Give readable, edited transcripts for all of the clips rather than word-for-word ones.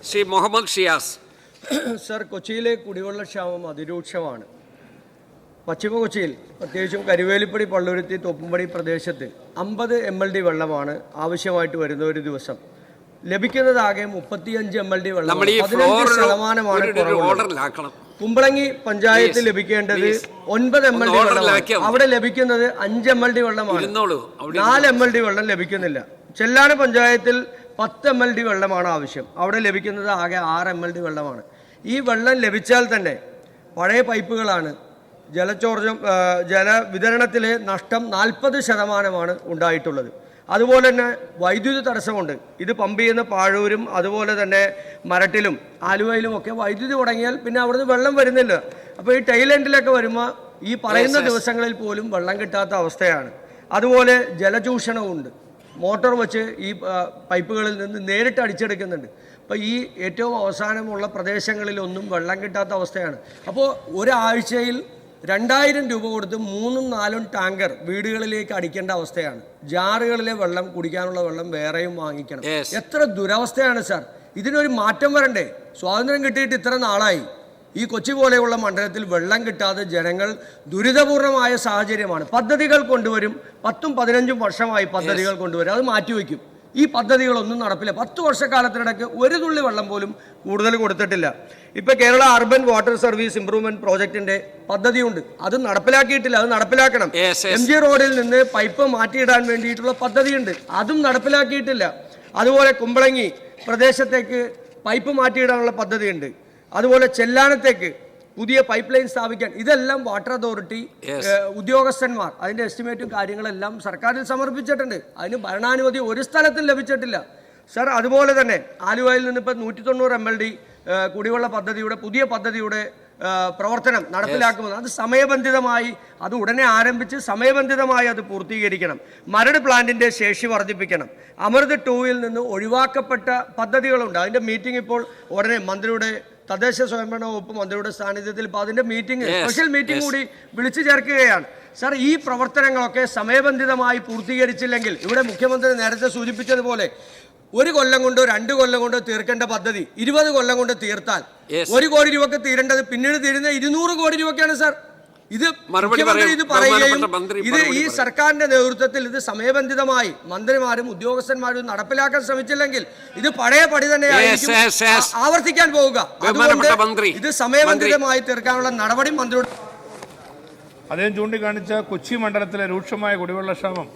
Shri Muhammad Shiyas. Sir, കൊച്ചിയിലെ കുടിവെള്ളക്ഷാമം അതിരൂക്ഷമാണ്. പശ്ചിമ കൊച്ചിയിൽ പ്രത്യേകിച്ചും കരുവേലിപ്പടി, പള്ളുരുത്തി, തോപ്പുംപടി പ്രദേശത്ത് 50 MLD വെള്ളമാണ് ആവശ്യമായിട്ട് വരുന്ന ഒരു ദിവസം. ലഭിക്കുന്നതാകെ 35 MLD വെള്ളം, 15% കുമ്പളങ്ങി പഞ്ചായത്ത് ലഭിക്കേണ്ടത് 9 MLD വെള്ളമാണ്. അവിടെ ലഭിക്കുന്നത് 5 MLD വെള്ളമാണ്. 4 MLD വെള്ളം ലഭിക്കുന്നില്ല. ചെല്ലാന പഞ്ചായത്തിൽ 10 MLD വെള്ളമാണ് ആവശ്യം. അവിടെ ലഭിക്കുന്നത് ആകെ 6 MLD വെള്ളമാണ്. ഈ വെള്ളം ലഭിച്ചാൽ തന്നെ പഴയ പൈപ്പുകളാണ്. ജലവിതരണത്തിലെ നഷ്ടം 40% ഉണ്ടായിട്ടുള്ളത്. അതുപോലെ തന്നെ വൈദ്യുതി തടസ്സമുണ്ട്. ഇത് പമ്പ് ചെയ്യുന്ന പാഴൂരും അതുപോലെ തന്നെ മരട്ടിലും ആലുവയിലും ഒക്കെ വൈദ്യുതി മുടങ്ങിയാൽ പിന്നെ അവിടുന്ന് വെള്ളം വരുന്നില്ല. അപ്പോൾ ഈ ടൈലൻഡിലൊക്കെ വരുമ്പോൾ ഈ പറയുന്ന ദിവസങ്ങളിൽ പോലും വെള്ളം കിട്ടാത്ത അവസ്ഥയാണ്. അതുപോലെ ജലചൂഷണമുണ്ട്. മോട്ടോർ വെച്ച് ഈ പൈപ്പുകളിൽ നിന്ന് നേരിട്ട് അടിച്ചെടുക്കുന്നുണ്ട്. അപ്പോൾ ഈ ഏറ്റവും അവസാനമുള്ള പ്രദേശങ്ങളിലൊന്നും വെള്ളം കിട്ടാത്ത അവസ്ഥയാണ്. അപ്പോൾ ഒരാഴ്ചയിൽ 2000 രൂപ കൊടുത്ത് 3-4 ടാങ്കർ വീടുകളിലേക്ക് അടിക്കേണ്ട അവസ്ഥയാണ്. ജാറുകളിലെ വെള്ളം, കുടിക്കാനുള്ള വെള്ളം വേറെയും വാങ്ങിക്കണം. എത്ര ദുരവസ്ഥയാണ് സാർ! ഇതിനൊരു മാറ്റം വരണ്ടേ? സ്വാതന്ത്ര്യം കിട്ടിയിട്ട് ഇത്ര നാളായി. ഈ കൊച്ചി പോലെയുള്ള മണ്ഡലത്തിൽ വെള്ളം കിട്ടാതെ ജനങ്ങൾ ദുരിതപൂർണമായ സാഹചര്യമാണ്. പദ്ധതികൾ കൊണ്ടുവരും, 10-15 വർഷമായി പദ്ധതികൾ കൊണ്ടുവരും, അത് മാറ്റിവെക്കും. ഈ പദ്ധതികളൊന്നും നടപ്പില്ല. 10 വർഷക്കാലത്തിനിടയ്ക്ക് ഒരു തുള്ളി വെള്ളം പോലും കൂടുതൽ കൊടുത്തിട്ടില്ല. ഇപ്പോൾ Kerala urban water service improvement പ്രോജക്റ്റിന്റെ പദ്ധതിയുണ്ട്, അത് നടപ്പിലാക്കിയിട്ടില്ല. അത് നടപ്പിലാക്കണം. MG റോഡിൽ നിന്ന് പൈപ്പ് മാറ്റിയിടാൻ വേണ്ടിയിട്ടുള്ള പദ്ധതിയുണ്ട്, അതും നടപ്പിലാക്കിയിട്ടില്ല. അതുപോലെ കുമ്പളങ്ങി പ്രദേശത്തേക്ക് പൈപ്പ് മാറ്റിയിടാനുള്ള പദ്ധതിയുണ്ട്. അതുപോലെ ചെല്ലാനത്തേക്ക് പുതിയ പൈപ്പ് ലൈൻ സ്ഥാപിക്കാൻ, ഇതെല്ലാം വാട്ടർ അതോറിറ്റി ഉദ്യോഗസ്ഥന്മാർ അതിൻ്റെ എസ്റ്റിമേറ്റും കാര്യങ്ങളെല്ലാം സർക്കാരിൽ സമർപ്പിച്ചിട്ടുണ്ട്. അതിന് ഭരണാനുമതി ഒരു സ്ഥലത്തും ലഭിച്ചിട്ടില്ല സർ. അതുപോലെ തന്നെ ആലുവയിൽ നിന്ന് ഇപ്പോൾ 190 MLD കുടിവെള്ള പദ്ധതിയുടെ പുതിയ പദ്ധതിയുടെ പ്രവർത്തനം നടപ്പിലാക്കുമെന്ന്, അത് സമയബന്ധിതമായി, അത് ഉടനെ ആരംഭിച്ച് സമയബന്ധിതമായി അത് പൂർത്തീകരിക്കണം. മരട് പ്ലാന്റിൻ്റെ ശേഷി വർദ്ധിപ്പിക്കണം. അമൃത് 2-ൽ നിന്ന് ഒഴിവാക്കപ്പെട്ട പദ്ധതികളുണ്ട്. അതിൻ്റെ മീറ്റിംഗ് ഇപ്പോൾ ഉടനെ മന്ത്രിയുടെ തദ്ദേശ സ്വയംഭരണ വകുപ്പ് മന്ത്രിയുടെ സാന്നിധ്യത്തിൽ ഇപ്പോൾ അതിൻ്റെ മീറ്റിംഗ്, സ്പെഷ്യൽ മീറ്റിംഗ് കൂടി വിളിച്ചു ചേർക്കുകയാണ്. സർ, ഈ പ്രവർത്തനങ്ങളൊക്കെ സമയബന്ധിതമായി പൂർത്തീകരിച്ചില്ലെങ്കിൽ ഇവിടെ മുഖ്യമന്ത്രി നേരത്തെ സൂചിപ്പിച്ചതുപോലെ 1 കൊല്ലം കൊണ്ടോ 2 കൊല്ലം കൊണ്ടോ തീർക്കേണ്ട പദ്ധതി 20 കൊല്ലം കൊണ്ട് തീർത്താൽ 1 കോടി രൂപക്ക് തീരേണ്ടത് പിന്നീട് തീരുന്ന 200 കോടി രൂപയ്ക്കാണ് സാർ. ഇത് മുഖ്യമന്ത്രി ഇത് പറയുകയും ഇത് ഈ സർക്കാരിന്റെ നേതൃത്വത്തിൽ ഇത് സമയബന്ധിതമായി മന്ത്രിമാരും ഉദ്യോഗസ്ഥന്മാരും നടപ്പിലാക്കാൻ ശ്രമിച്ചില്ലെങ്കിൽ ഇത് പഴയ പടി തന്നെയായിരിക്കും ആവർത്തിക്കാൻ പോവുക. അതുകൊണ്ട് ഇത് സമയബന്ധിതമായി തീർക്കാനുള്ള നടപടി മന്ത്രിയുടെ. അദ്ദേഹം ചൂണ്ടിക്കാണിച്ച കൊച്ചി മണ്ഡലത്തിലെ രൂക്ഷമായ കുടിവെള്ളക്ഷാമം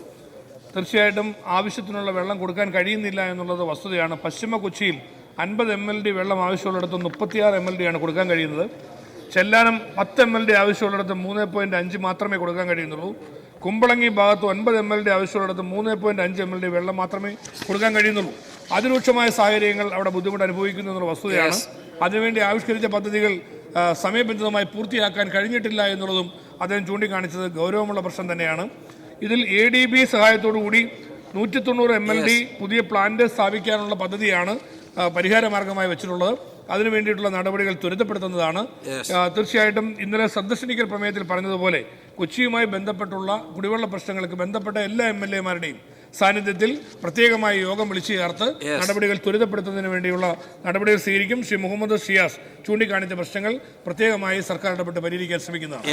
തീർച്ചയായിട്ടും ആവശ്യത്തിനുള്ള വെള്ളം കൊടുക്കാൻ കഴിയുന്നില്ല എന്നുള്ളത് വസ്തുതയാണ്. പശ്ചിമ കൊച്ചിയിൽ 50 MLD വെള്ളം ആവശ്യമുള്ളിടത്ത് 36 MLD ആണ് കൊടുക്കാൻ കഴിയുന്നത്. ചെല്ലാനം 10 MLD ആവശ്യമുള്ളിടത്ത് 3.5 മാത്രമേ കൊടുക്കാൻ കഴിയുന്നുള്ളൂ. കുമ്പളങ്ങി ഭാഗത്ത് 9 MLD ആവശ്യമുള്ളിടത്ത് 3.5 MLD വെള്ളം മാത്രമേ കൊടുക്കാൻ കഴിയുന്നുള്ളൂ. അതിരൂക്ഷമായ സാഹചര്യങ്ങൾ അവിടെ ബുദ്ധിമുട്ട് അനുഭവിക്കുന്നു എന്നുള്ള വസ്തുതയാണ്. അതിനുവേണ്ടി ആവിഷ്കരിച്ച പദ്ധതികൾ സമയബന്ധിതമായി പൂർത്തിയാക്കാൻ കഴിഞ്ഞിട്ടില്ല എന്നുള്ളതും അദ്ദേഹം ചൂണ്ടിക്കാണിച്ചത് ഗൗരവമുള്ള പ്രശ്നം തന്നെയാണ്. ഇതിൽ ADB സഹായത്തോടുകൂടി 190 MLD പുതിയ പ്ലാന്റ് സ്ഥാപിക്കാനുള്ള പദ്ധതിയാണ് പരിഹാരമാർഗമായി വെച്ചിട്ടുള്ളത്. അതിനു വേണ്ടിയിട്ടുള്ള നടപടികൾ ത്വരിതപ്പെടുത്തുന്നതാണ്. തീർച്ചയായിട്ടും ഇന്നലെ സന്ദർശനിക്കൽ പ്രമേയത്തിൽ പറഞ്ഞതുപോലെ കൊച്ചിയുമായി ബന്ധപ്പെട്ടുള്ള കുടിവെള്ള പ്രശ്നങ്ങൾക്ക് ബന്ധപ്പെട്ട എല്ലാ MLA-മാരുടെയും സാന്നിധ്യത്തിൽ പ്രത്യേകമായി യോഗം വിളിച്ചു ചേർത്ത് നടപടികൾ ത്വരിതപ്പെടുത്തുന്നതിന് വേണ്ടിയുള്ള നടപടികൾ സ്വീകരിക്കും. ശ്രീ മുഹമ്മദ് ഷിയാസ് ചൂണ്ടിക്കാണിച്ച പ്രശ്നങ്ങൾ പ്രത്യേകമായി സർക്കാർ ഇടപെട്ട് പരിഹരിക്കാൻ ശ്രമിക്കുന്നതാണ്.